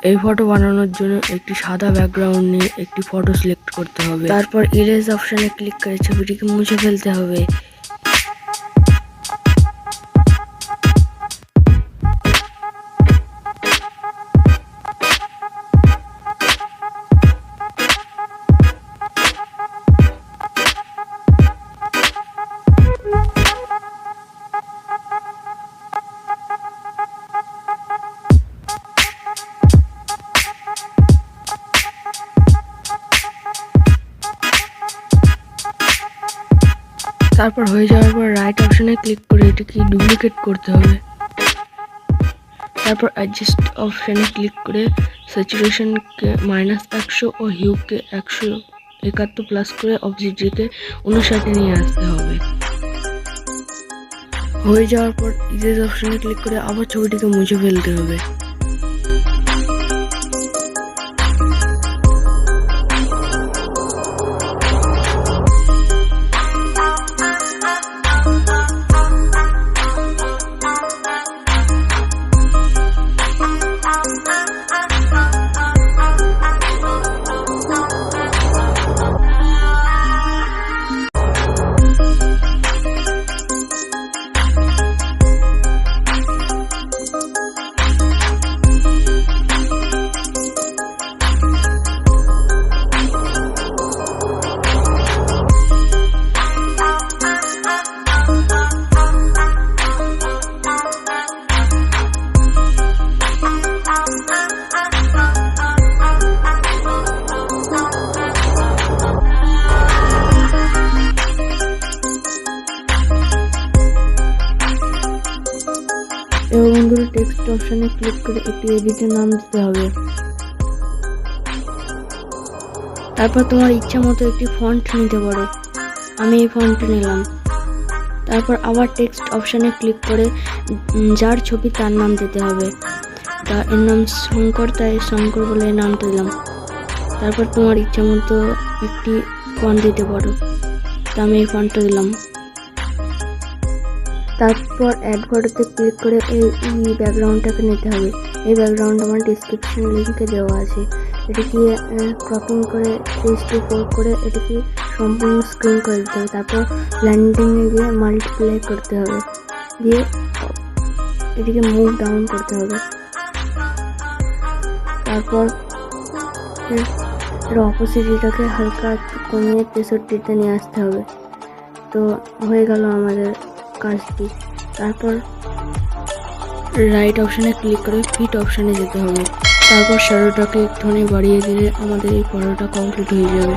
এই ফটো বানানোর জন্য একটি সাদা ব্যাকগ্রাউন্ড নিয়ে একটি ফটো সিলেক্ট করতে হবে। তারপর ইরেজ অপশনে ক্লিক করে ছবিটিকে মুছে ফেলতে হবে। তারপর হয়ে যাওয়ার পর রাইট অপশনে ক্লিক করে এটিকে ডুপ্লিকেট করতে হবে। তারপর অ্যাডজাস্ট অপশনে ক্লিক করে স্যাচুরেশনকে -100 ও হিউকে 171 প্লাস করে অবজেক্টটিকে 59 নিয়ে আসতে হবে। হয়ে যাওয়ার পর ইরেজ অপশনে ক্লিক করে আবার ছবিটিকে মুছে ফেলতে হবে। এবার বন্ধুরা টেক্সট অপশনে ক্লিক করে একটি এডিটের নাম দিতে হবে। তারপর তোমার ইচ্ছা মতো একটি ফন্ট নিতে পারো, আমি এই ফন্টটা নিলাম। তারপর আবার টেক্সট অপশনে ক্লিক করে যার ছবি তার নাম দিতে হবে। তা এর নাম শঙ্কর, তাই শঙ্কর বলে এই নামটা দিলাম। তারপর তোমার ইচ্ছা মতো একটি ফন্ট দিতে পারো, তা আমি এই ফন্টটা দিলাম। তারপর অ্যাড ফটোতে ক্লিক করে এই ব্যাকগ্রাউন্ডটাকে নিতে হবে। এই ব্যাকগ্রাউন্ড আমার ডিসক্রিপশন লিঙ্কে দেওয়া আছে। এটিকে ক্রপিং করে 3:4 করে এটিকে সম্পূর্ণ স্ক্রিন করে দিতে হবে। তারপর ব্লেন্ডিংয়ে গিয়ে মাল্টিপ্লাই করতে হবে, দিয়ে এটিকে মুভ ডাউন করতে হবে। তারপর এর অপোজিটটাকে হালকা একটু কমিয়ে 63-তে নিয়ে আসতে হবে। তো হয়ে গেল আমাদের কাজটি। তারপর রাইট অপশনে ক্লিক করে ফিট অপশনে যেতে হবে। তারপর শ্যাডোটাকে একটুখানি বাড়িয়ে দিলে আমাদের এই ফটোটা কমপ্লিট হয়ে যাবে।